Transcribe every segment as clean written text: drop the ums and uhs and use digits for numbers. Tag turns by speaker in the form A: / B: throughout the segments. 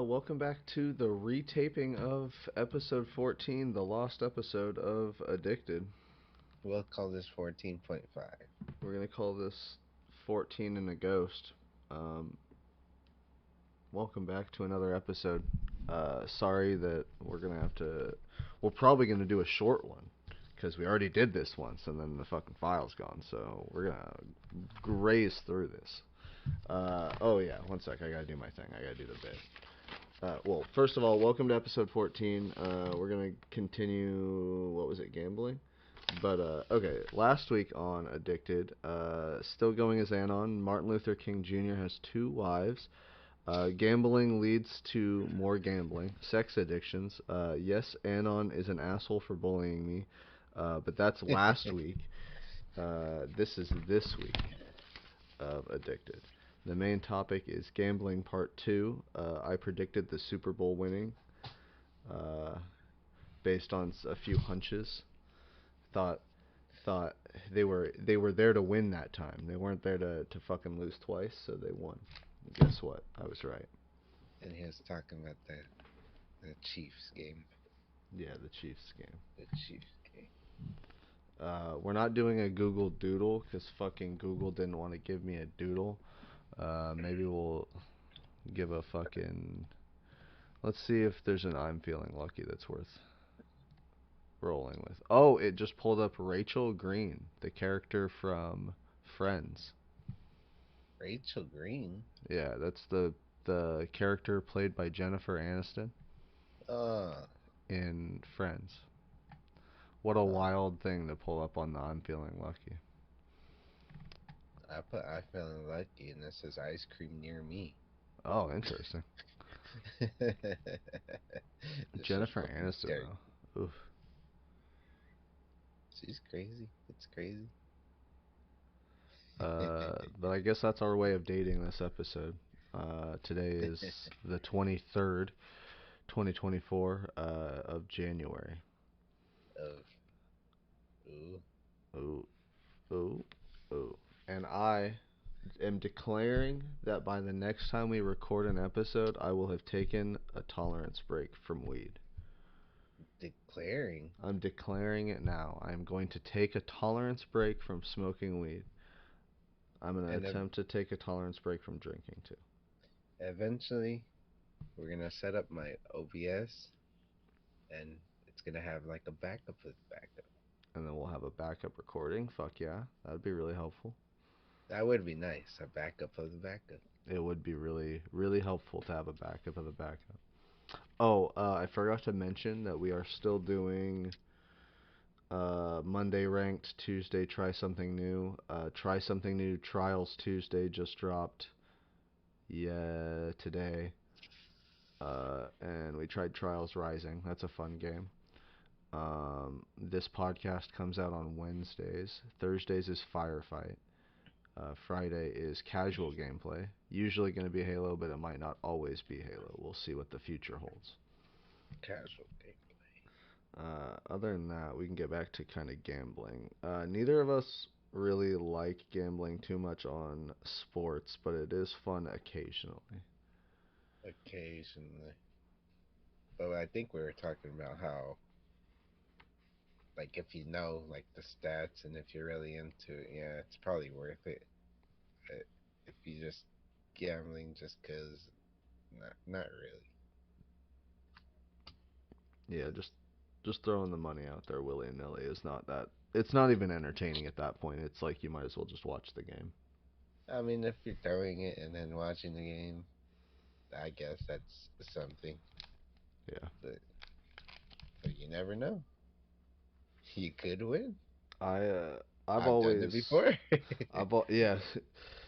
A: welcome back to the retaping of episode 14, the lost episode of ADickDid.
B: We'll call this 14.5.
A: We're going to call this 14 and a Ghost. Um, Welcome back to another episode. Sorry that we're probably going to do a short one, because we already did this once and then the fucking file's gone, so we're going to graze through this. Oh yeah, one sec, I gotta do my thing, I gotta do the bit. Well, first of all, welcome to episode 14. We're going to continue, what was it, gambling? But, okay, last week on ADickDid, still going as Anon, Martin Luther King Jr. has 2 wives. Gambling leads to more gambling. Sex addictions. Yes, Anon is an asshole for bullying me, but that's last week. This is this week of ADickDid. The main topic is gambling part 2. I predicted the Super Bowl winning uh, based on a few hunches. Thought thought they were there to win that time. They weren't there to fucking lose twice, so they won. Guess what? I was right.
B: And he was talking about the Chiefs game.
A: Yeah, the Chiefs game.
B: The Chiefs game.
A: We're not doing a Google Doodle because fucking Google didn't want to give me a doodle. Maybe we'll give a fucking. Let's see if there's an I'm feeling lucky that's worth rolling with. Oh, it just pulled up Rachel Green, the character from Friends.
B: Rachel Green?
A: Yeah, that's the character played by Jennifer Aniston
B: Uh,
A: in Friends. What a
B: uh,
A: wild thing to pull up on the I'm feeling lucky.
B: I felt lucky, and this is ice cream near me.
A: Oh, interesting.
B: This is
A: Jennifer
B: fucking
A: Aniston
B: scary.
A: though. Oof.
B: She's crazy. It's crazy.
A: But I guess that's our way of dating this episode. Today is the 23rd, 2024 of January.
B: Of ooh,
A: Ooh, ooh, ooh. And I am declaring that by the next time we record an episode, I will have taken a tolerance break from weed.
B: declaring.
A: I'm declaring it now. I'm going to take a tolerance break from smoking weed. I'm going to
B: And
A: attempt to take a tolerance break from drinking too.
B: eventually, we're gonna set up my OBS, and it's gonna have like a backup with backup.
A: And then we'll have a backup recording. Fuck yeah. That'd be really helpful.
B: That would be nice. A backup of the backup.
A: It would be really, really helpful to have a backup of the backup. Oh, I forgot to mention that we are still doing Monday ranked, Tuesday try something new. Try something new trials Tuesday just dropped. Yeah, today. And we tried Trials Rising. That's a fun game. This podcast comes out on Wednesdays. Thursdays is Firefight. Friday is casual gameplay. Usually going to be Halo, but it might not always be Halo. We'll see what the future holds.
B: Casual game.
A: Other than that, we can get back to kind of gambling. Neither of us really like gambling too much on sports, but it is fun occasionally.
B: Occasionally. But I think we were talking about how, like, if you know, like, the stats and if you're really into it, yeah, it's probably worth it. But if you just gambling just 'cause, not really.
A: Yeah, just throwing the money out there willy nilly is not that. It's not even entertaining at that point. It's like you might as well just watch the game.
B: I mean, if you're throwing it and then watching the game, I guess that's something.
A: Yeah.
B: But, but you never know. You could win.
A: I uh, I've
B: I've done it
A: always
B: before.
A: yeah.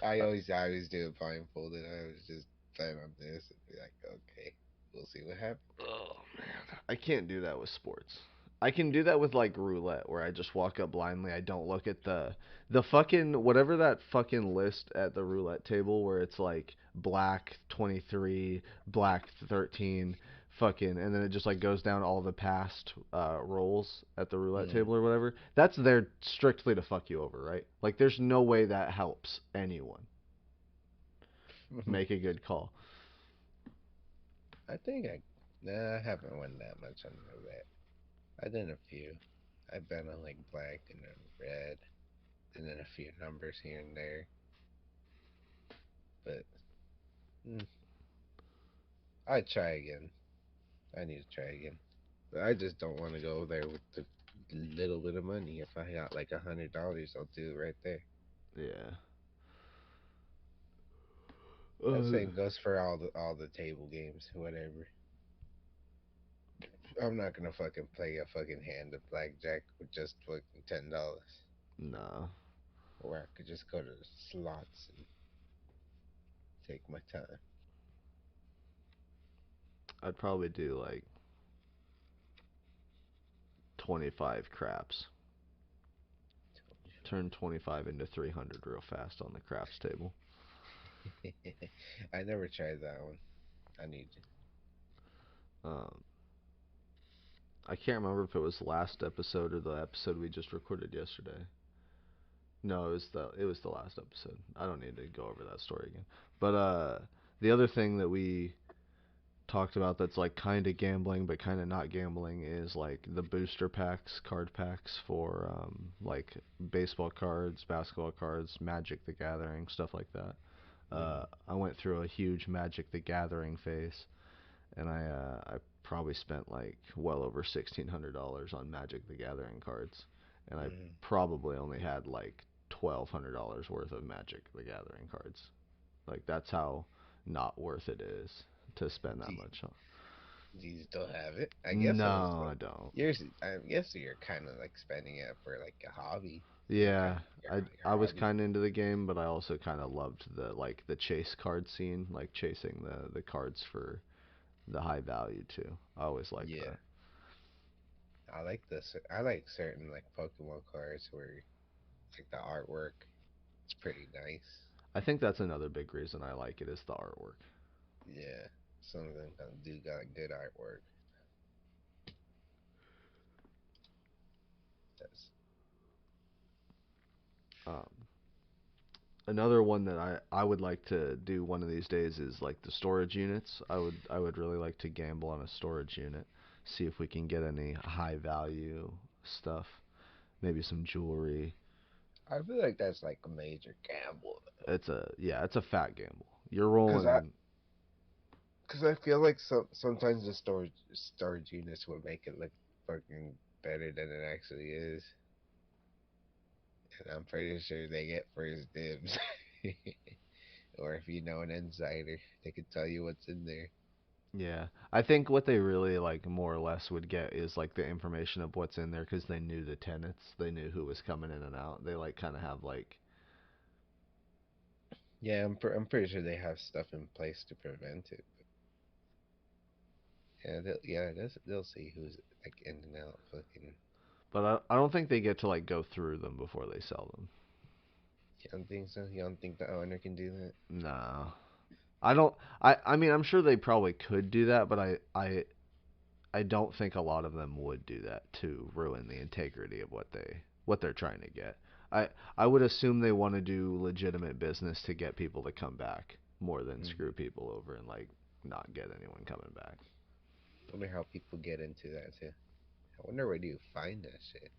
B: I always do it blindfolded. I was just plan on this and be like, okay, we'll see what happens.
A: Oh man, I can't do that with sports. I can do that with like roulette, where I just walk up blindly. I don't look at the fucking whatever that fucking list at the roulette table where it's like black 23, black 13, fucking, and then it just like goes down all the past rolls at the roulette
B: Mm.
A: table or whatever. That's there strictly to fuck you over, right? Like there's no way that helps anyone make a good call.
B: I think I nah, I haven't won that much on roulette. I did a few. I bet on like black and then red, and then a few numbers here and there. But mm, I'd try again. I need to try again. But I just don't want to go there with the little bit of money. If I got like $100, I'll do it right there.
A: Yeah.
B: That
A: Uh,
B: same goes for all the table games, whatever. I'm not gonna fucking play a fucking hand of blackjack with just fucking $10.
A: nah.
B: Or I could just go to the slots and take my time.
A: I'd probably do like 25 craps. Turn 25 into 300 real fast on the craps table.
B: I never tried that one. I need to.
A: Um, I can't remember if it was the last episode or the episode we just recorded yesterday. No, it was the last episode. I don't need to go over that story again. But the other thing that we talked about that's like kind of gambling but kind of not gambling is like the booster packs, card packs for like baseball cards, basketball cards, Magic the Gathering, stuff like that.
B: Hmm.
A: I went through a huge Magic the Gathering phase, and I probably spent like well over $1,600 on Magic the Gathering cards, and I
B: Hmm.
A: probably only had like $1,200 worth of Magic the Gathering cards. Like that's how not worth it is to spend
B: Do
A: that
B: you,
A: much on.
B: do you still have it? I guess it was
A: No,
B: like
A: I don't.
B: yours. I guess you're kind of like spending it for like a hobby, some kind
A: Yeah,
B: of your
A: I was
B: hobby.
A: kind of into the game, but I also kind of loved the chase card scene, like chasing the cards for the high value too. I always liked
B: Yeah,
A: that.
B: I like this. I like certain like Pokemon cards where like the artwork. It's pretty nice.
A: I think that's another big reason I like it is the artwork.
B: Yeah, some of them do got good artwork. That's
A: Um, Another one that I would like to do one of these days is like the storage units. I would really like to gamble on a storage unit, see if we can get any high value stuff, maybe some jewelry.
B: I feel like that's like a major gamble though,
A: It's a fat gamble. You're
B: cause I
A: rolling.
B: cause I feel like sometimes the storage units would make it look fucking better than it actually is, and I'm pretty sure they get first dibs. Or if you know an insider, they could tell you what's in there.
A: Yeah, I think what they really like more or less would get is like the information of what's in there because they knew the tenants, they knew who was coming in and out. They like kind of have like
B: Yeah, I'm pretty sure they have stuff in place to prevent it. They'll see who's like in and out. Fucking,
A: but I don't think they get to like go through them before they sell them.
B: you don't think so? You don't think the owner can do that?
A: No. I don't. I mean, I'm sure they probably could do that, but I don't think a lot of them would do that to ruin the integrity of what they're trying to get. I would assume they want to do legitimate business to get people to come back more than
B: Hmm.
A: screw people over and like not get anyone coming back.
B: Wonder how people get into that too. I wonder where do you find that shit.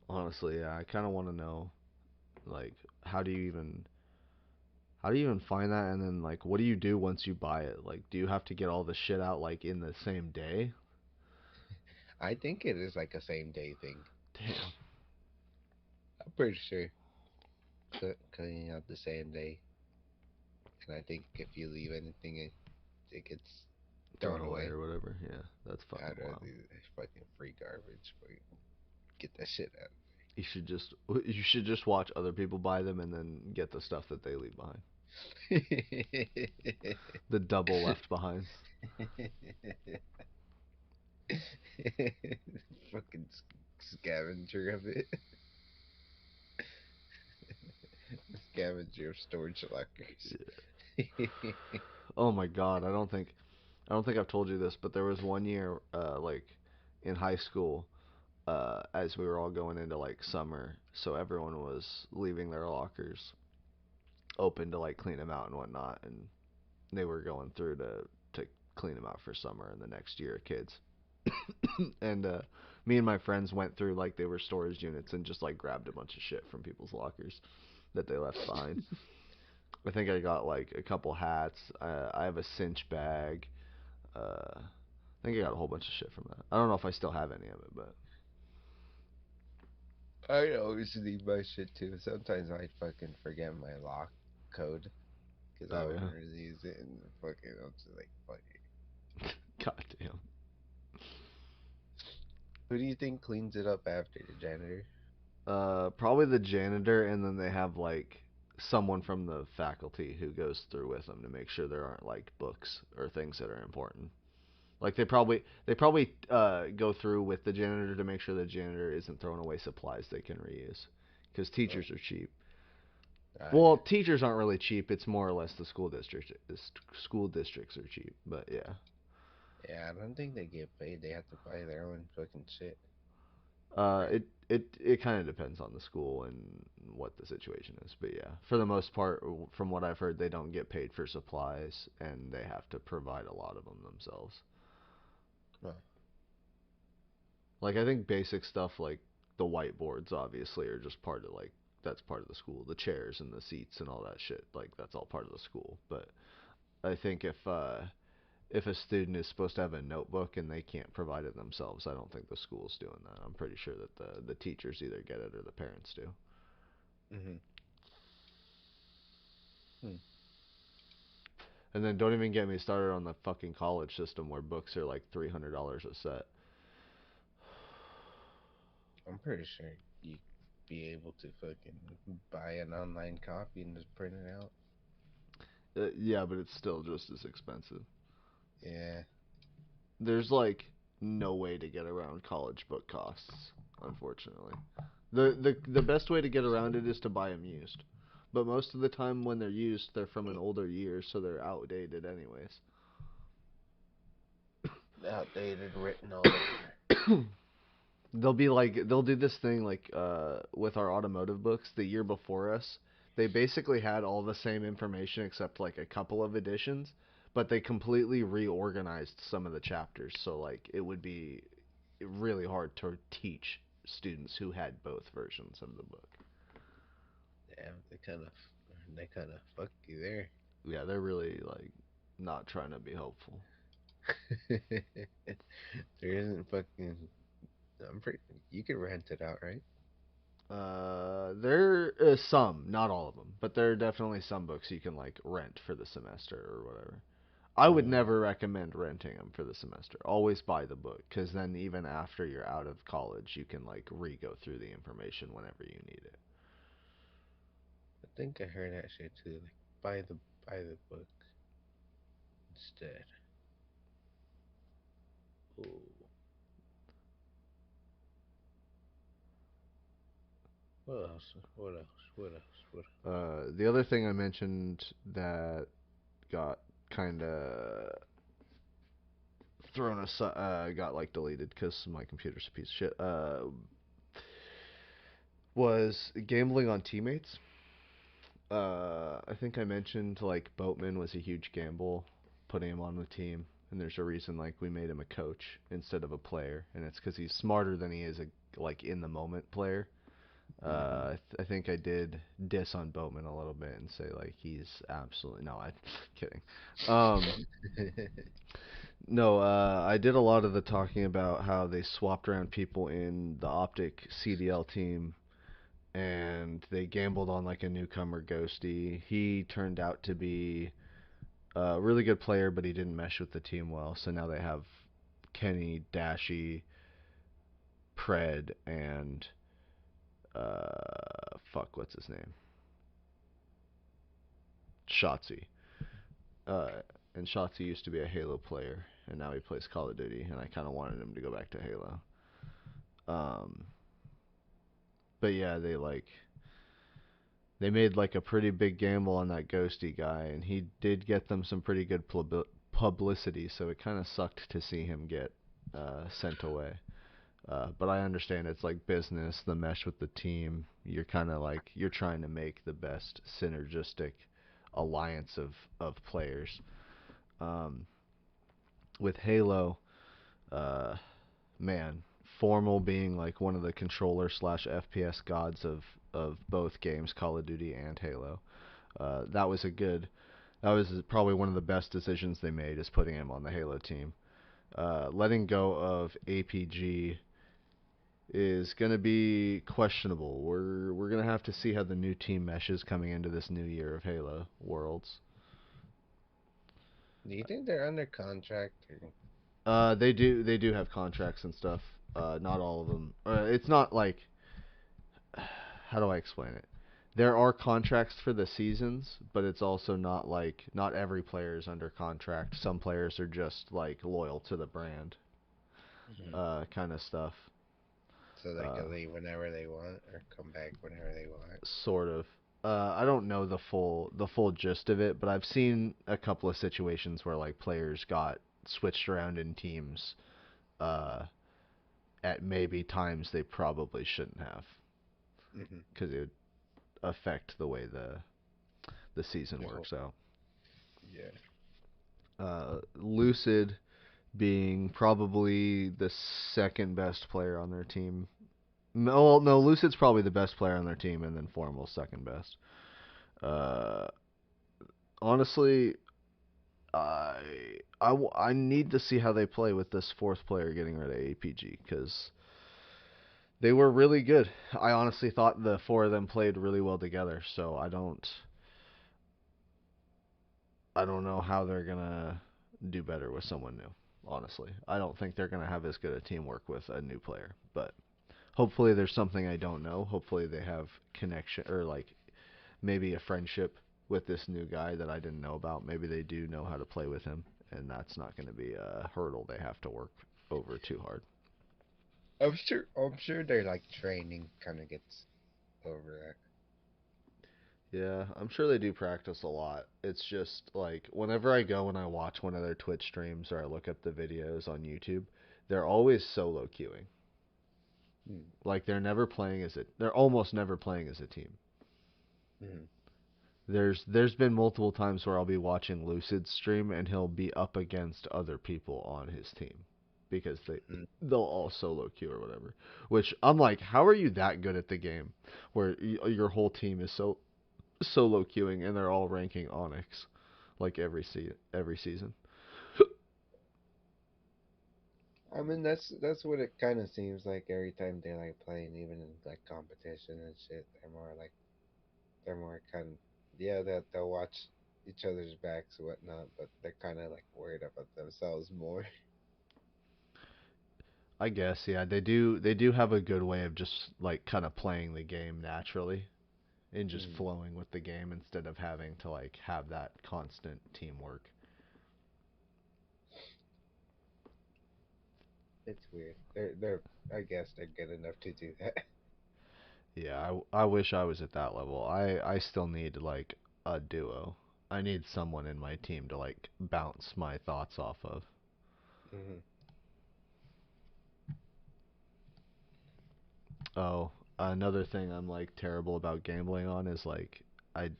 A: Honestly, yeah, I kind of want to know like how do you even how do you even find that and then like what do you do once you buy it? Like do you have to get all the shit out like in the same day?
B: I think it is like a same day thing.
A: Damn.
B: I'm pretty sure cleaning out the same day. And I think if you leave anything, it gets
A: Thrown
B: thrown
A: away
B: away.
A: or whatever. Yeah, that's fucking
B: I'd rather
A: wild.
B: do fucking free garbage. Get that shit out.
A: You should just watch other people buy them and then get the stuff that they leave behind. The double left behinds.
B: Fucking scavenger of it. Scavenger of storage lockers.
A: Oh my god, I don't think I've told you this, but there was one year like in high school as we were all going into like summer, so everyone was leaving their lockers open to like clean them out and whatnot, and they were going through to clean them out for summer and the next year of kids. And me and my friends went through like they were storage units and just like grabbed a bunch of shit from people's lockers that they left behind. I think I got like a couple hats. I have a cinch bag. I think I got a whole bunch of shit from that. I don't know if I still have any of it, but
B: I always leave my shit too. Sometimes I fucking forget my lock code because I
A: oh
B: would
A: yeah,
B: really use it and fucking I'm just like fuck it.
A: goddamn.
B: Who do you think cleans it up after the janitor?
A: Probably the janitor, and then they have like someone from the faculty who goes through with them to make sure there aren't like books or things that are important. Like they probably go through with the janitor to make sure the janitor isn't throwing away supplies they can reuse, because
B: Oh,
A: teachers are cheap. Well,
B: yeah.
A: teachers aren't really cheap. It's more or less the school districts are cheap, but yeah.
B: Yeah, I don't think they get paid. They have to buy their own fucking shit,
A: Uh,
B: right?
A: it it kind of depends on the school and what the situation is, but yeah, for the most part, from what I've heard, they don't get paid for supplies, and they have to provide a lot of them themselves.
B: Well,
A: Like I think basic stuff like the whiteboards obviously are just part of like that's part of the school. The chairs and the seats and all that shit, like that's all part of the school. But I think if a student is supposed to have a notebook and they can't provide it themselves, I don't think the school's doing that. I'm pretty sure that the teachers either get it or the parents do.
B: mm-hmm. Hmm.
A: And then don't even get me started on the fucking college system where books are like $300 a set.
B: I'm pretty sure you be able to fucking buy an online copy and just print it out.
A: Yeah, but it's still just as expensive.
B: Yeah.
A: There's like no way to get around college book costs, unfortunately. The best way to get around it is to buy them used. But most of the time when they're used, they're from an older year, so they're outdated anyways.
B: Outdated, written all over.
A: They'll do this thing like with our automotive books the year before us. They basically had all the same information except like a couple of additions, but they completely reorganized some of the chapters. So like it would be really hard to teach students who had both versions of the book.
B: Damn, they kind of fuck you there.
A: Yeah, they're really like not trying to be helpful.
B: There isn't fucking. I'm pretty. You can rent it out, right?
A: There is some, not all of them, but there are definitely some books you can like rent for the semester or whatever. I would
B: Mm.
A: never recommend renting them for the semester. Always buy the book, because then even after you're out of college, you can like re-go through the information whenever you need it.
B: I think I heard that shit too. Like buy the book instead. Ooh. What else? What else? What else? What?
A: The other thing I mentioned that got kind of thrown aside, got like deleted because my computer's a piece of shit. Was gambling on teammates. I think I mentioned like Boatman was a huge gamble, putting him on the team, and there's a reason like we made him a coach instead of a player, and it's because he's smarter than he is a like in the moment player.
B: Mm-hmm.
A: I think I did diss on Boatman a little bit and say like he's absolutely no, I'm kidding. Um, no, I did a lot of the talking about how they swapped around people in the Optic CDL team and they gambled on like a newcomer Ghosty. He turned out to be a really good player, but he didn't mesh with the team well. So now they have Kenny, Dashy, Pred, and fuck, what's his name? Shotzi. Uh, and Shotzi used to be a Halo player, and now he plays Call of Duty. And I kind of wanted him to go back to Halo. Um, but yeah, they made like a pretty big gamble on that Ghosty guy, and he did get them some pretty good publicity. So it kind of sucked to see him get sent away. But I understand it's like business, the mesh with the team. You're kind of like you're trying to make the best synergistic alliance of players. Um, with Halo, uh, man, Formal being like one of the controller slash FPS gods of both games, Call of Duty and Halo. That was a good. That was probably one of the best decisions they made is putting him on the Halo team. Letting go of APG is going to be questionable. We're going to have to see how the new team meshes coming into this new year of Halo Worlds.
B: Do you think they're under contract? Or...
A: They do have contracts and stuff. Not all of them. It's not like how do I explain it? There are contracts for the seasons, but it's also not like not every player is under contract. Some players are just like loyal to the brand,
B: Mhm.
A: kind of stuff.
B: So they
A: Uh,
B: can leave whenever they want or come back whenever they want.
A: sort of. I don't know the full gist of it, but I've seen a couple of situations where like players got switched around in teams uh, at maybe times they probably shouldn't have,
B: Hmm.
A: because it would affect the way the season
B: The whole
A: works out.
B: yeah.
A: Lucid being probably the second best player on their team. No, well, no, Lucid's probably the best player on their team, and then Formal's second best. Uh, honestly, I need to see how they play with this fourth player getting rid of APG because they were really good. I honestly thought the four of them played really well together, so I don't know how they're gonna do better with someone new. Honestly, I don't think they're gonna have as good a teamwork with a new player, but hopefully there's something I don't know. Hopefully they have connection or like maybe a friendship with this new guy that I didn't know about. Maybe they do know how to play with him, and that's not going to be a hurdle they have to work over too hard.
B: I'm sure their like training kind of gets over that.
A: Yeah, I'm sure they do practice a lot. It's just like whenever I go and I watch one of their Twitch streams or I look up the videos on YouTube, they're always solo queuing.
B: Mm.
A: Like they're almost never playing as a team.
B: Mm-hmm.
A: There's been multiple times where I'll be watching Lucid stream and he'll be up against other people on his team because
B: Mm.
A: they'll all solo queue or whatever. Which I'm like, how are you that good at the game where your whole team is solo queuing and they're all ranking Onyx like every season?
B: I mean, that's what it kind of seems like every time they're like playing, even in like competition and shit. They're more kind of yeah, they'll watch each other's backs and whatnot, but they're kind of like worried about themselves more.
A: I guess yeah, they do have a good way of just like kind of playing the game naturally and just
B: Mm.
A: flowing with the game instead of having to like have that constant teamwork.
B: It's weird. They're I guess they're good enough to do that.
A: Yeah, I wish I was at that level. I still need like a duo. I need someone in my team to like bounce my thoughts off of.
B: Hmm.
A: Oh, another thing I'm like terrible about gambling on is like I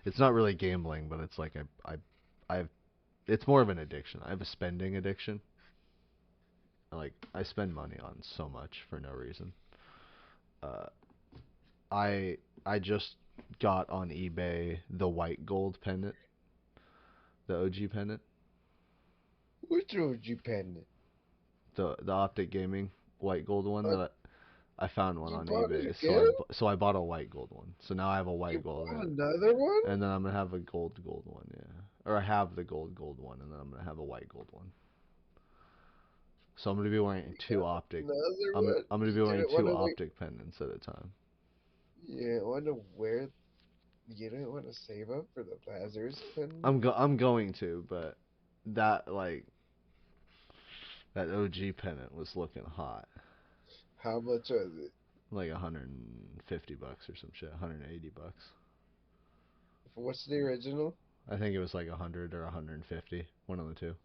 A: it's not really gambling, but it's like I've it's more of an addiction. I have a spending addiction. Like I spend money on so much for no reason. Uh I I just got on eBay the white gold pendant, the OG pendant.
B: Which would you pen?
A: The Optic Gaming white gold one
B: Uh,
A: that I found one
B: you
A: on
B: bought it
A: eBay.
B: again?
A: So I bought a white gold one. So now I have a
B: You
A: white gold
B: bought another one?
A: and then I'm gonna have a gold one. Yeah, or I have the gold one and then I'm gonna have a white gold one. So I'm gonna be wearing
B: You
A: two
B: got
A: optic.
B: another
A: I'm
B: one?
A: I'm gonna
B: You
A: be wearing
B: didn't want
A: two
B: to wait.
A: optic pendants at a time.
B: You didn't want to wear. You didn't want to save up for the Lazarus pen.
A: I'm going to, but that like that OG pendant was looking hot.
B: How much was it?
A: Like 150 bucks or some shit, 180 bucks.
B: What's the original?
A: I think it was like 100 or 150, one of the two.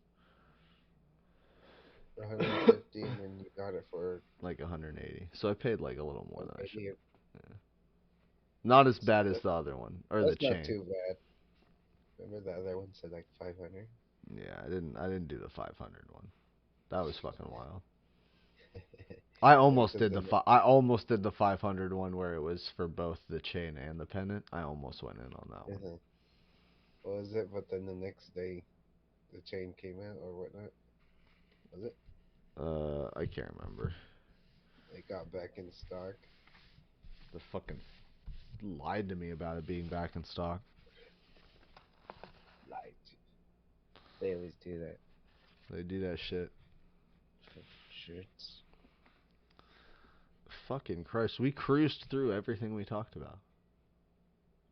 B: 150, and then you got it for
A: Like 180. So I paid like a little more than I should.
B: 180.
A: Yeah. Not as
B: So
A: bad as the other one or the
B: that's not
A: chain.
B: too bad. Remember the other one said like 500?
A: Yeah, I didn't do the 500 one. That was fucking wild. I
B: Yeah,
A: almost
B: because
A: did the
B: then,
A: I almost did the 500 one where it was for both the chain and the pendant. I almost went in on that one.
B: uh what was it? But then the next day, the chain came out or whatnot. Was it?
A: I can't remember.
B: It got back in stock.
A: They fucking lied to me about it being back in stock.
B: Light. They always do that.
A: They do that shit.
B: Fucking shirts.
A: Fucking Christ, we cruised through everything we talked about.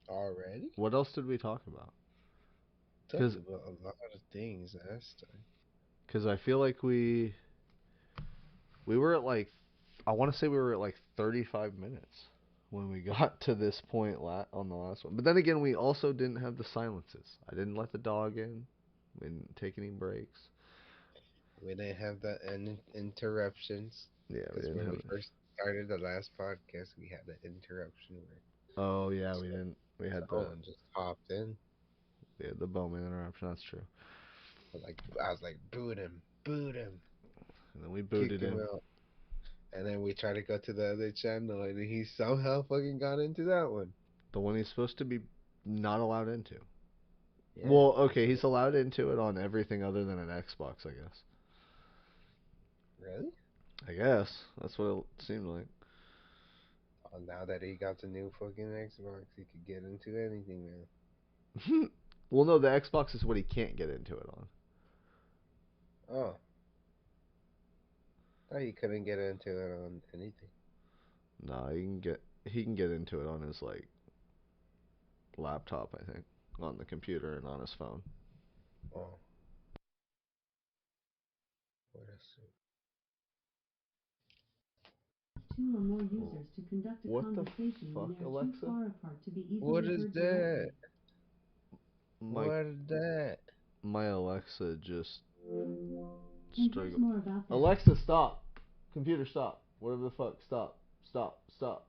B: Already?
A: What else did we talk about?
B: Talked about a lot of things last time.
A: Cause I feel like we were at like I want to say we were at like 35 minutes when we got to this point on the last one. But then again, we also didn't have the silences. I didn't let the dog in. We didn't take any breaks.
B: We didn't have the interruptions.
A: Yeah, we
B: Because
A: didn't
B: when
A: have
B: we
A: it.
B: first started the last podcast, we had an interruption where
A: Oh yeah, we didn't.
B: someone just hopped in.
A: We had the Bowman interruption. That's true.
B: I was like, boot him,
A: And then we
B: kick
A: booted
B: him
A: in.
B: out. And then we tried to go to the other channel, and he somehow fucking got into that one.
A: The one he's supposed to be not allowed into.
B: Yeah.
A: Well, okay, he's allowed into it on everything other than an Xbox, I guess.
B: Really?
A: I guess that's what it seemed like.
B: Oh, now that he got the new fucking Xbox, he could get into anything now.
A: Well, no, the Xbox is what he can't get into it on.
B: Oh, thought he couldn't get into it on anything.
A: No, he can get into it on his like laptop, I think, on the computer and on his phone.
B: Oh, what is it?
C: Two or more users to conduct a
A: What the
C: conversation when
A: fuck,
C: they are too
A: Alexa?
C: far apart to be
B: What
C: easily
B: is
C: heard
B: that?
C: directly.
A: My
B: What is that?
A: my Alexa just
C: And here's
A: struggled.
C: more about that.
A: Alexa, stop. Computer, stop. Whatever the fuck, stop. Stop. Stop.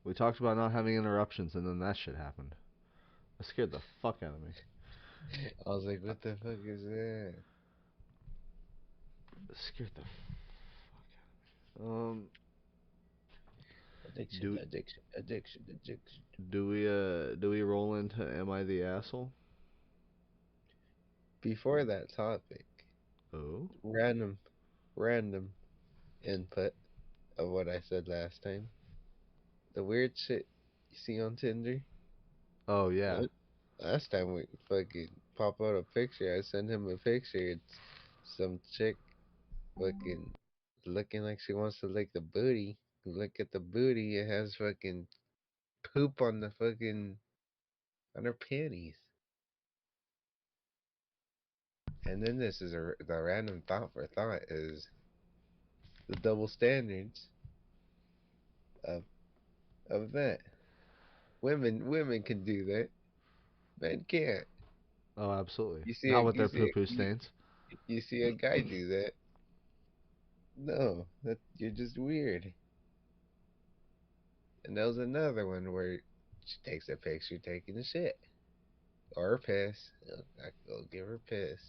A: We talked about not having interruptions, and then that shit happened. That scared the fuck out of me.
B: I was like, what the fuck is that?
A: It scared the
B: Addiction,
A: do
B: addiction, addiction, addiction.
A: do we roll into Am I the Asshole?
B: Before that topic,
A: Oh.
B: random, random input of what I said last time. The weird shit you see on Tinder.
A: Oh yeah.
B: La- Last time we fucking pop out a picture, I sent him a picture. It's some chick fucking looking like she wants to lick the booty. Look at the booty, it has fucking poop on the fucking on her panties. And then this is the random thought for thought is the double standards of that. Women can do that. Men can't.
A: Oh, absolutely.
B: You see
A: Not
B: a
A: with their poo poo stains.
B: you see a guy do that. No, that you're just weird. And there was another one where she takes a picture taking a shit or a piss. I could go give her a piss,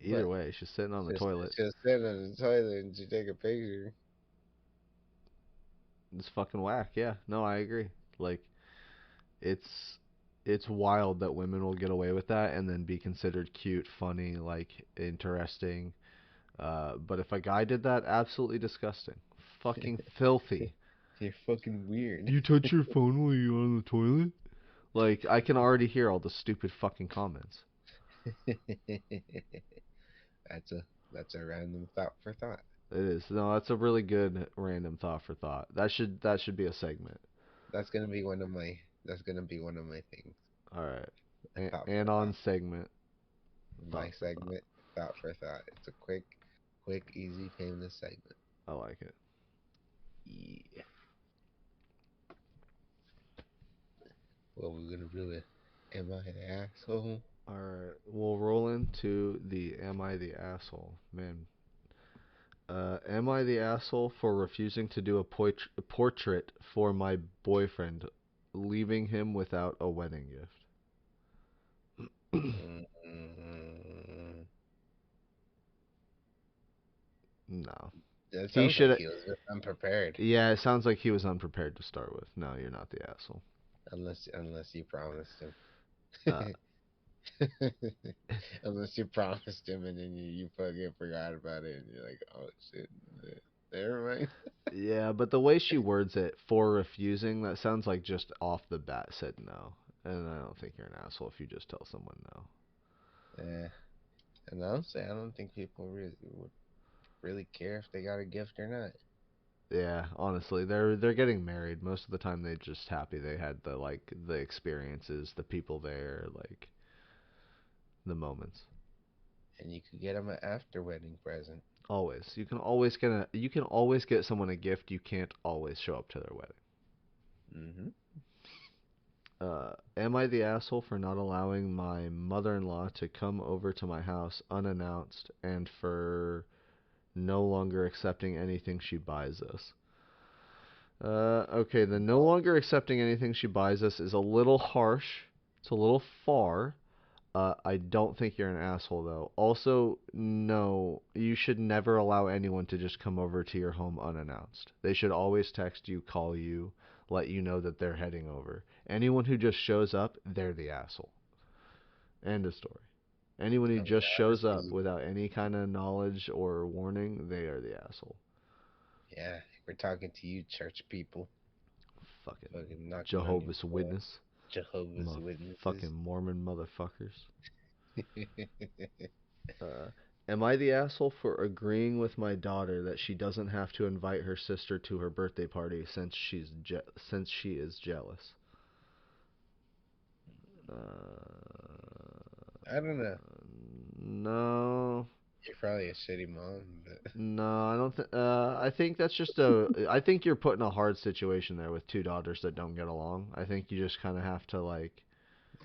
A: Either
B: but
A: way, she's sitting on the
B: just
A: toilet.
B: she'll sit on the toilet and she take a picture.
A: It's fucking whack. Yeah. No, I agree. Like it's it's wild that women will get away with that and then be considered cute, funny, like interesting. But if a guy did that, absolutely disgusting. Fucking filthy.
B: You're fucking weird.
A: You touch your phone while you're on the toilet? Like, I can already hear all the stupid fucking comments.
B: that's a that's a random thought for thought.
A: It is. No, that's a really good random thought for thought. That should be a segment.
B: That's gonna be one of my things.
A: All right.
B: A thought for
A: And on
B: thought.
A: segment,
B: My
A: thought for thought.
B: segment, thought for thought. It's a quick, easy, painless segment.
A: I like it.
B: Yeah. Well, we're gonna do it. Am I an asshole?
A: All right. We'll roll into the Am I the Asshole? Man, am I the asshole for refusing to do a portrait for my boyfriend, leaving him without a wedding gift?
B: Mm,
A: No.
B: that
A: He
B: sounds like
A: should.
B: he was unprepared.
A: Yeah, it sounds like he was unprepared to start with. No, you're not the asshole.
B: Unless you promised him.
A: Uh,
B: Unless you promised him and then you fucking forgot about it and you're like, oh shit, never mind.
A: yeah, but the way she words it for refusing, that sounds like just off the bat said no. And I don't think you're an asshole if you just tell someone no.
B: Yeah, and honestly, I don't think people really would really care if they got a gift or not.
A: Yeah, honestly, they're getting married. Most of the time, they're just happy they had the experiences, the people there, like the moments.
B: And you could get them an after wedding present.
A: Always, you can always get someone a gift. You can't always show up to their wedding.
B: Mm-hmm.
A: Am I the asshole for not allowing my mother-in-law to come over to my house unannounced and for no longer accepting anything she buys us? Okay, the no longer accepting anything she buys us is a little harsh. It's a little far. I don't think you're an asshole though. Also, no, you should never allow anyone to just come over to your home unannounced. They should always text you, call you, let you know that they're heading over. Anyone who just shows up, they're the asshole. End of story. Anyone who
B: I mean,
A: just shows up
B: honestly,
A: without any kind of knowledge or warning, they are the asshole.
B: yeah, we're talking to you, church people,
A: Fucking
B: fucking knocking on your
A: Jehovah's
B: door,
A: Witness.
B: Jehovah's Witnesses.
A: Fucking Mormon motherfuckers. Uh, am I the asshole for agreeing with my daughter that she doesn't have to invite her sister to her birthday party since she is jealous?
B: I don't know.
A: No,
B: You're probably a shitty mom, but
A: no, I don't think. I think that's just a. I think you're put in a hard situation there with two daughters that don't get along. I think you just kind of have to like.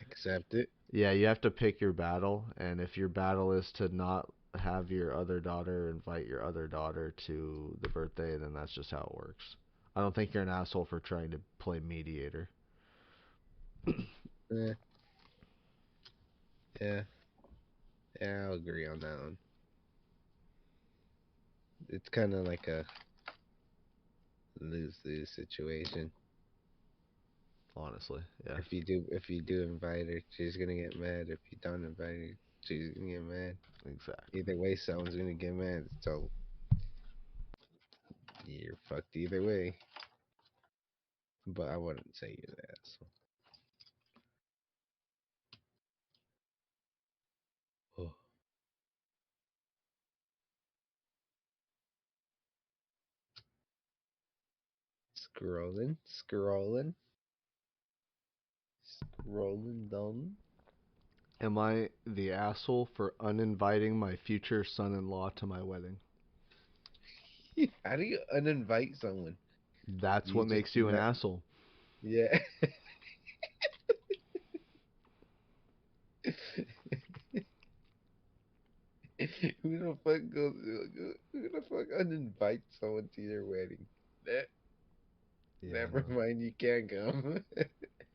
B: accept it.
A: Yeah, you have to pick your battle, and if your battle is to not have your other daughter invite your other daughter to the birthday, then that's just how it works. I don't think you're an asshole for trying to play mediator.
B: Yeah, yeah, yeah. I'll agree on that one. It's kind of like a lose-lose situation.
A: Honestly, yeah,
B: If you do invite her, she's gonna get mad. If you don't invite her, she's gonna get mad.
A: exactly.
B: Either way, someone's gonna get mad. So you're fucked either way. But I wouldn't say you're the asshole. Oh, scrolling down.
A: Am I the asshole for uninviting my future son-in-law to my wedding?
B: How do you uninvite someone?
A: That's
B: You
A: what
B: just
A: makes
B: do
A: you an
B: not.
A: asshole.
B: Yeah. Who the fuck goes? Who the fuck uninvites someone to your wedding? That,
A: Yeah,
B: never
A: no,
B: mind, you can't come.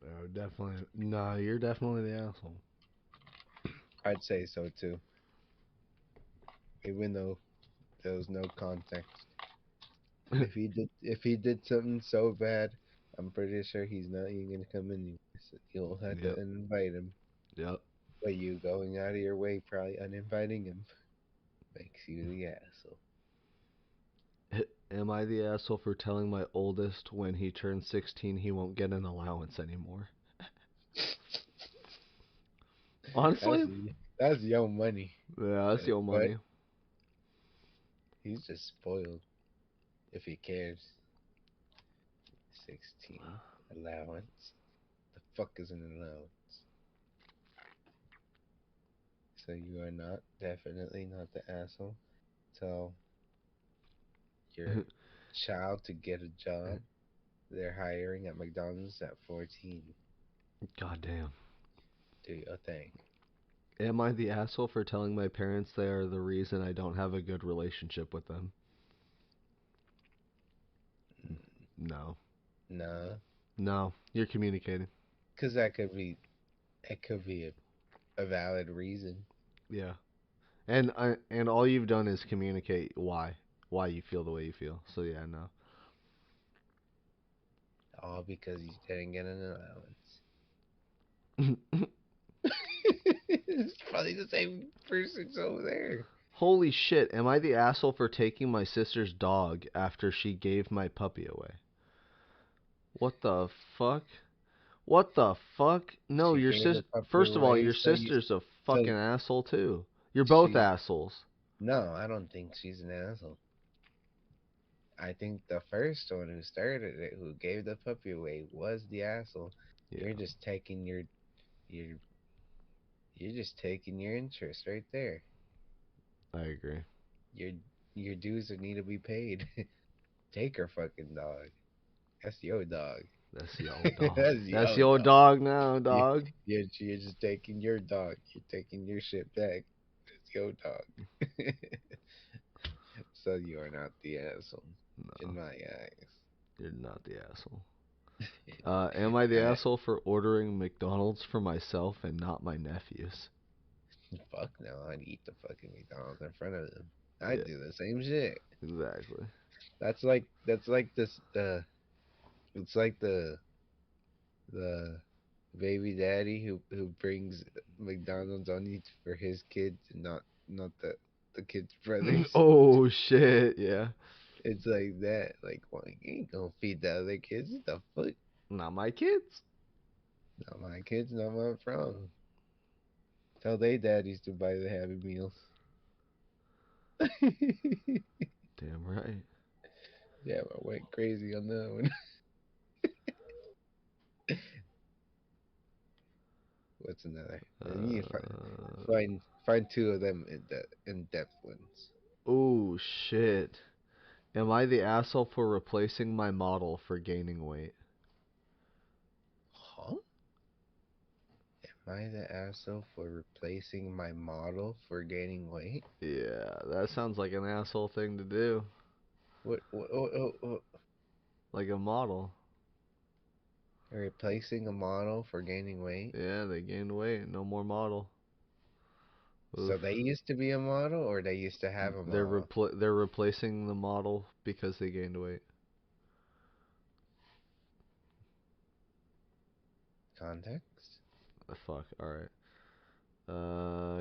A: no, definitely. No, you're definitely the asshole.
B: I'd say so too, even though there was no context. If he did something so bad, I'm pretty sure he's not even gonna come in. So you'll have to
A: Yep,
B: invite him.
A: yep.
B: But you going out of your way, probably uninviting him, makes you the asshole.
A: Am I the asshole for telling my oldest when he turns 16 he won't get an allowance anymore?
B: That's
A: Honestly,
B: that's your money,
A: yeah, that's your
B: but
A: money.
B: he's just spoiled if he cares. 16 allowance. The fuck is an allowance? So you are not definitely not the asshole. Tell your child to get a job. They're hiring at McDonald's at 14.
A: God damn.
B: Do your thing.
A: Am I the asshole for telling my parents they are the reason I don't have a good relationship with them? No.
B: Nah,
A: No. You're communicating.
B: cause that could be a a valid reason.
A: Yeah. And all you've done is communicate why you feel the way you feel. So yeah, no.
B: All because you didn't get an allowance. It's probably the same person's over there.
A: Holy shit, am I the asshole for taking my sister's dog after she gave my puppy away? What the fuck? What the fuck? No,
B: She
A: your
B: gave
A: sis.
B: her puppy
A: First of all,
B: away,
A: your
B: so you
A: sister's a
B: so
A: fucking asshole too. You're both
B: she.
A: assholes.
B: No, I don't think she's an asshole. I think the first one who started it, who gave the puppy away, was the asshole. You're
A: Yeah,
B: just taking your you're just taking your interest right there.
A: I agree.
B: Your your dues that need to be paid. Take her fucking dog. That's your dog.
A: That's the old dog.
B: That's
A: That's
B: your
A: the old
B: dog.
A: dog now,
B: You,
A: dog.
B: you're just taking your dog. You're taking your shit back. It's your dog. So you are not the asshole in
A: No,
B: my eyes.
A: you're not the asshole. Am I the
B: I,
A: asshole for ordering McDonald's for myself and not my nephews?
B: fuck no, I'd eat the fucking McDonald's in front of them.
A: Yeah,
B: I'd do the same shit.
A: exactly.
B: That's like this it's like the baby daddy who brings McDonald's only for his kids and not the kids' brothers.
A: Oh shit, yeah.
B: It's like that. Like, well, you ain't gonna feed the other kids. What the fuck?
A: Not my kids.
B: Not my kids, not my problem. Tell they daddies to buy the Happy Meals.
A: Damn right.
B: Yeah, I went crazy on that one. What's another? And you find two of them in depth ones.
A: Oh shit. Am I the asshole for replacing my model for gaining weight?
B: Huh? Am I the asshole for replacing my model for gaining weight?
A: Yeah, that sounds like an asshole thing to do.
B: What?
A: Like a model.
B: Replacing a model for gaining weight?
A: Yeah, they gained weight. No more model. Oof.
B: So they used to be a model, or they used to have a model?
A: They're replacing the model because they gained weight.
B: Context?
A: Fuck. All right.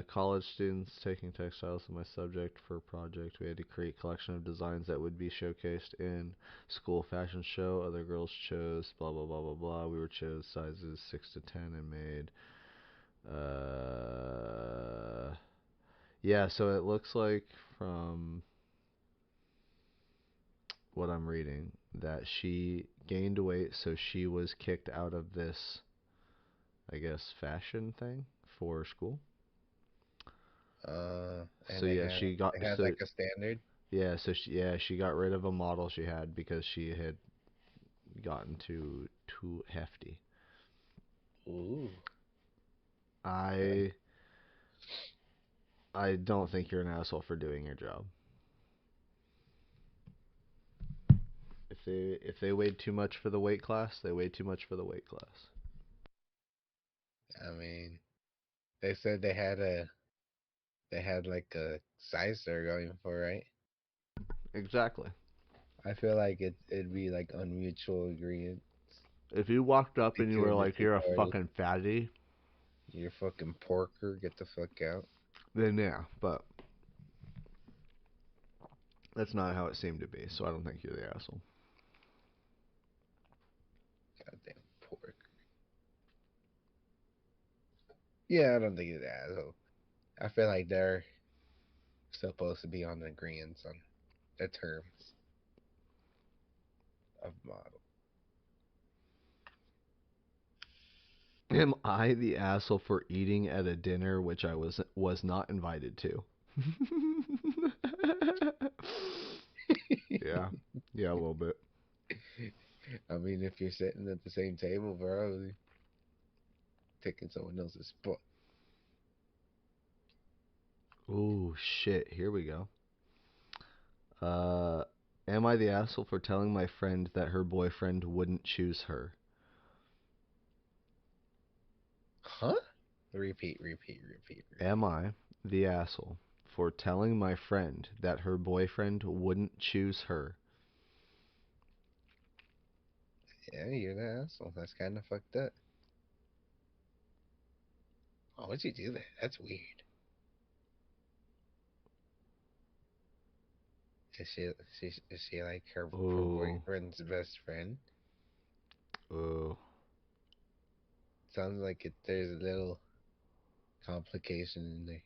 A: College students taking textiles as my subject for a project. We had to create a collection of designs that would be showcased in school fashion show. Other girls chose blah blah blah blah blah. We were chose sizes 6 to 10 and made. Yeah. So it looks like from what I'm reading that she gained weight, so she was kicked out of this, I guess, fashion thing for school.
B: And
A: So yeah, she got
B: they had
A: so
B: like a standard.
A: yeah, so she got rid of a model she had because she had gotten too hefty.
B: Ooh. Uh,
A: I I don't think you're an asshole for doing your job. If they weighed too much for the weight class, they weighed too much for the weight class.
B: I mean, they said they had like a size they're going for, right?
A: Exactly.
B: I feel like it'd be like on mutual agreement
A: If you walked up and you were
B: between the
A: like,
B: two
A: "You're a
B: parties.
A: fucking fatty,"
B: You're fucking porker, get the fuck out.
A: then yeah, but that's not how it seemed to be, so I don't think you're the asshole.
B: Goddamn pork. Yeah, I don't think it's asshole. I feel like they're supposed to be on agreement on the terms of model.
A: Am I the asshole for eating at a dinner which I was not invited to? Yeah. Yeah, a little bit.
B: I mean, if you're sitting at the same table, bro, taking someone else's spot.
A: Oh shit, here we go. Uh am I the asshole for telling my friend that her boyfriend wouldn't choose her?
B: Huh? Repeat.
A: Am I the asshole for telling my friend that her boyfriend wouldn't choose her?
B: Yeah, you're the asshole. That's kind of fucked up. Oh, why'd you do that? That's weird. Is she like her
A: Oh,
B: boyfriend's best friend?
A: oh,
B: Sounds like there's a little complication in there.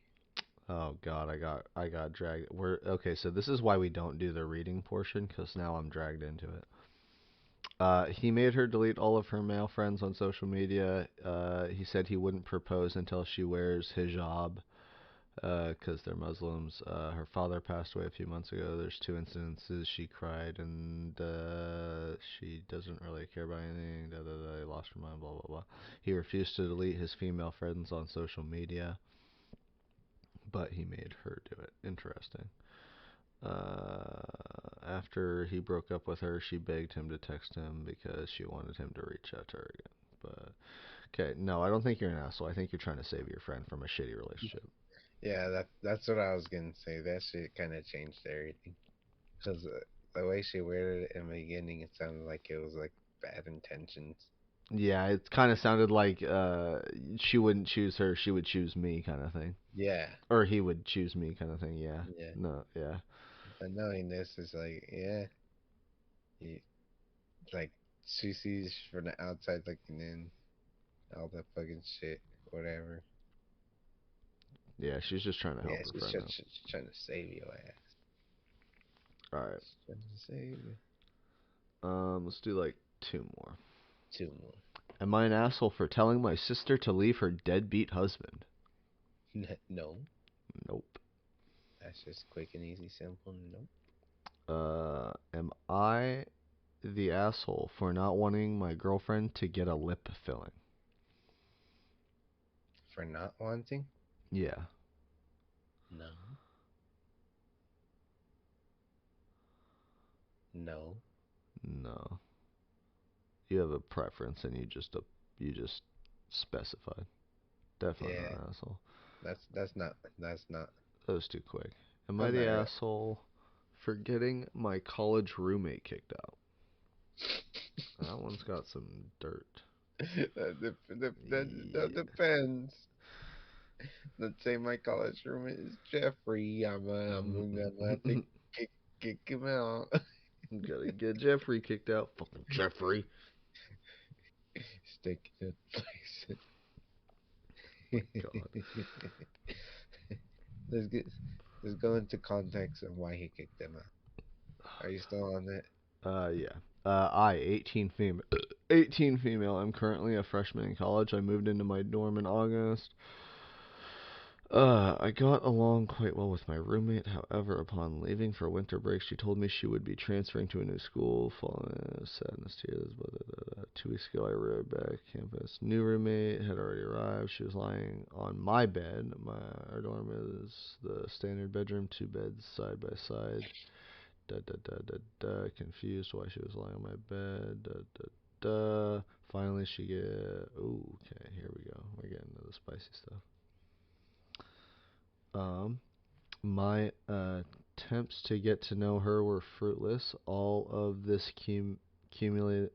A: oh God! I got dragged. We're okay. So this is why we don't do the reading portion, because now I'm dragged into it. He made her delete all of her male friends on social media. He said he wouldn't propose until she wears hijab, because they're Muslims. Her father passed away a few months ago. There's 2 instances she cried, and she doesn't really care about anything. Da, da, da, lost her mind. Blah blah blah. He refused to delete his female friends on social media, but he made her do it. Interesting. After he broke up with her, she begged him to text him because she wanted him to reach out to her again. But okay, no, I don't think you're an asshole. I think you're trying to save your friend from a shitty relationship.
B: Yeah, that's what I was gonna say. That shit kind of changed everything. Cause the way she worded it in the beginning, it sounded like it was like bad intentions.
A: Yeah, it kind of sounded like she wouldn't choose her, she would choose me kind of thing.
B: Yeah,
A: Or he would choose me kind of thing, yeah.
B: yeah.
A: No, yeah.
B: But knowing this is like, yeah, you, like she sees from the outside looking in, all that fucking shit, whatever.
A: Yeah, she's just trying to
B: Yeah,
A: help her
B: she's
A: friend out.
B: trying to save your ass.
A: Alright.
B: She's trying to save you.
A: Let's do like 2 more.
B: Two more.
A: Am I an asshole for telling my sister to leave her deadbeat husband?
B: No,
A: Nope.
B: that's just quick and easy, simple. Nope.
A: Am I the asshole for not wanting my girlfriend to get a lip filling?
B: For not wanting?
A: Yeah.
B: No. No.
A: No. You have a preference and you just specified. Definitely not
B: Yeah,
A: an asshole.
B: that's not.
A: That was too quick. Am I
B: I'm not.
A: the asshole for getting my college roommate kicked out? That one's got some dirt.
B: That
A: Yeah.
B: depends. Let's say my college roommate is Jeffrey. I'm gonna have to kick him out.
A: Gotta get Jeffrey kicked out. Fucking Jeffrey.
B: Stick to place.
A: My God.
B: let's get let's go into context of why he kicked him out. Are you still on that?
A: Yeah. I, 18 female. 18 female. I'm currently a freshman in college. I moved into my dorm in August. I got along quite well with my roommate. However, upon leaving for winter break, she told me she would be transferring to a new school. Following sadness, tears. Blah, blah, blah, blah. 2 weeks ago, I arrived back campus. New roommate had already arrived. She was lying on my bed. Our dorm is the standard bedroom, 2 beds side by side. Da da da da da. Confused why she was lying on my bed. Da da da. Finally, she get. Ooh, okay. Here we go. We're getting to the spicy stuff. My attempts to get to know her were fruitless. All of this cumulated,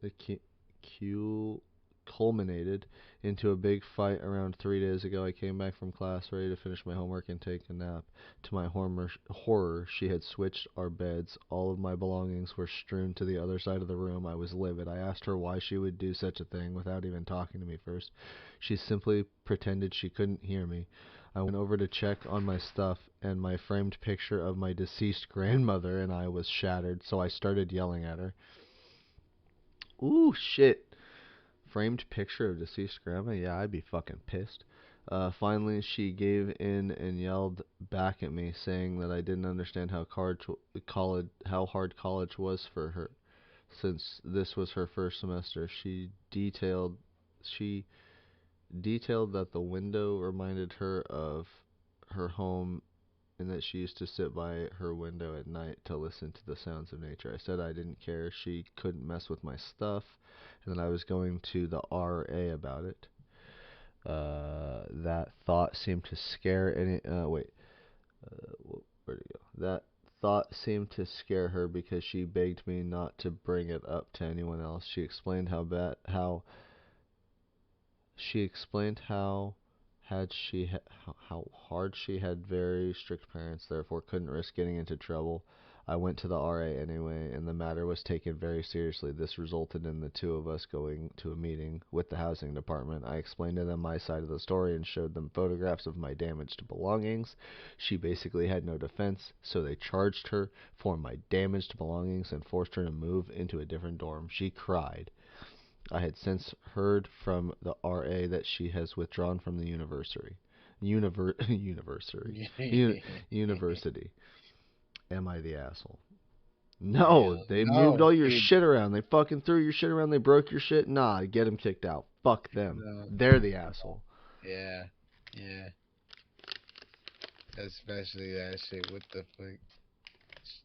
A: culminated into a big fight around 3 days ago. I came back from class ready to finish my homework and take a nap. To my horror, she had switched our beds. All of my belongings were strewn to the other side of the room. I was livid. I asked her why she would do such a thing without even talking to me first. She simply pretended she couldn't hear me. I went over to check on my stuff, and my framed picture of my deceased grandmother and I was shattered, so I started yelling at her. Ooh, shit. Framed picture of deceased grandma? Yeah, I'd be fucking pissed. Finally, she gave in and yelled back at me, saying that I didn't understand how hard college was for her, since this was her first semester. She detailed that the window reminded her of her home and that she used to sit by her window at night to listen to the sounds of nature. I said I didn't care, she couldn't mess with my stuff, and that I was going to the RA about it. That thought seemed to scare any. Wait. Where'd it go? That thought seemed to scare her because she begged me not to bring it up to anyone else. She explained how hard she had very strict parents, therefore couldn't risk getting into trouble. I went to the RA anyway, and the matter was taken very seriously. This resulted in the two of us going to a meeting with the housing department. I explained to them my side of the story and showed them photographs of my damaged belongings. She basically had no defense, so they charged her for my damaged belongings and forced her to move into a different dorm. She cried. I had since heard from the RA that she has withdrawn from the university. University. University. Am I the asshole? No,
B: Hell
A: they moved
B: no,
A: all your
B: dude.
A: shit around. They fucking threw your shit around. They broke your shit. Nah, get them kicked out. Fuck them.
B: No.
A: They're the asshole.
B: Yeah. Yeah. Especially that shit. What the fuck?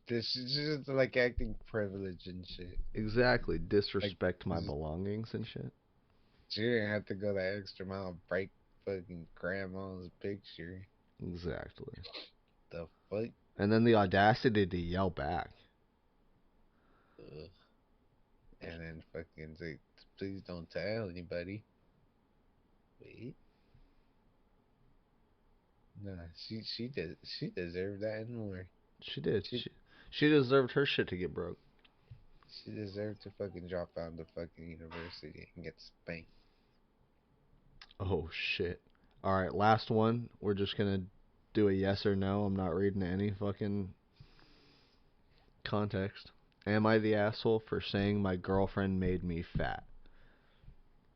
B: This is just like acting privilege and shit.
A: Exactly.
B: Like,
A: Disrespect my belongings and shit.
B: she didn't have to go that extra mile and break fucking grandma's picture.
A: Exactly.
B: The fuck?
A: And then the audacity to yell back.
B: Ugh. And then fucking say, please don't tell anybody. Wait. Nah, she deserved that and more.
A: She did.
B: She
A: She deserved her shit to get broke.
B: she deserved to fucking drop out of the fucking university and get spanked.
A: Oh shit. Alright, last one. We're just gonna do a yes or no. I'm not reading any fucking context. Am I the asshole for saying my girlfriend made me fat?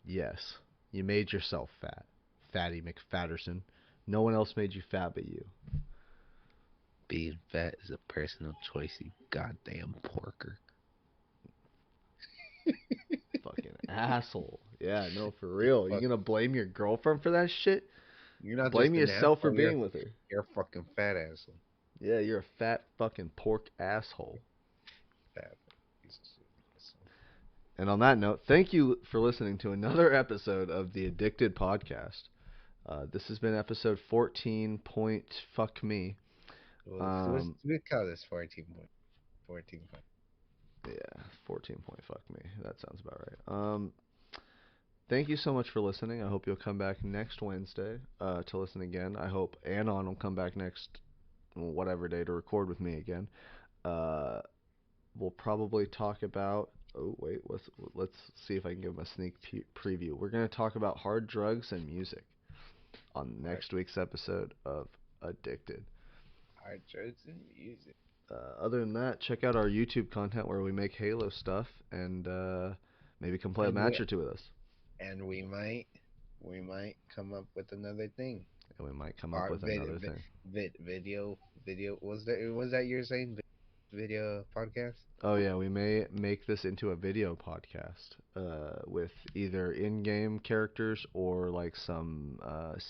A: Yes. You made yourself fat. Fatty McFatterson. No one else made you fat but you.
B: Being fat is a personal choice, you goddamn porker.
A: Fucking asshole. Yeah, no, for real. You
B: Fuck,
A: gonna blame your girlfriend for that shit?
B: you're not
A: Blame
B: just an
A: yourself for
B: asshole.
A: being with her.
B: You're a fucking fat asshole.
A: Yeah, you're a fat fucking pork asshole.
B: Fat piece of shit.
A: And on that note, thank you for listening to another episode of the ADickDid podcast. This has been episode 14. Point fuck me.
B: We call this 14 point. 14 point.
A: Yeah, 14 point fuck me. That sounds about right. Thank you so much for listening. I hope you'll come back next Wednesday to listen again. I hope Anon will come back next whatever day to record with me again. Uh, we'll probably talk about. Oh wait, let's see if I can give him a sneak preview. We're gonna talk about hard drugs and music on next week's episode of ADickDid.
B: Hard drugs and music.
A: Other than that, check out our YouTube content where we make Halo stuff and maybe come play a
B: And
A: match or two with us.
B: we might come up with another thing.
A: And we might come up
B: Our
A: with another thing.
B: video. Was that you're saying video podcast?
A: Oh yeah, we may make this into a video podcast with either in-game characters or like some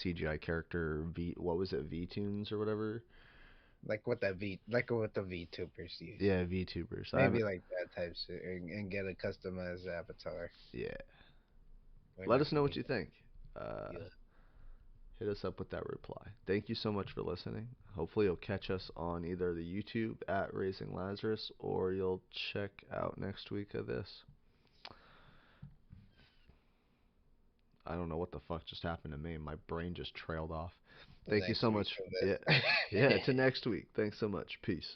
A: CGI character what was it, VTunes or whatever?
B: Like what the VTubers use.
A: Yeah, VTubers.
B: Maybe like that type shit, and get a customized avatar.
A: Yeah.
B: We're
A: Let
B: not
A: us know
B: gonna
A: what
B: get
A: you think. Uh,
B: yeah.
A: Hit us up with that reply. Thank you so much for listening. Hopefully you'll catch us on either the YouTube at Raising Lazarus or you'll check out next week of this. I don't know what the fuck just happened to me. My brain just trailed off. Thank you
B: Next
A: so
B: week
A: much.
B: of
A: Yeah,
B: this.
A: yeah. To next week. Thanks so much. Peace.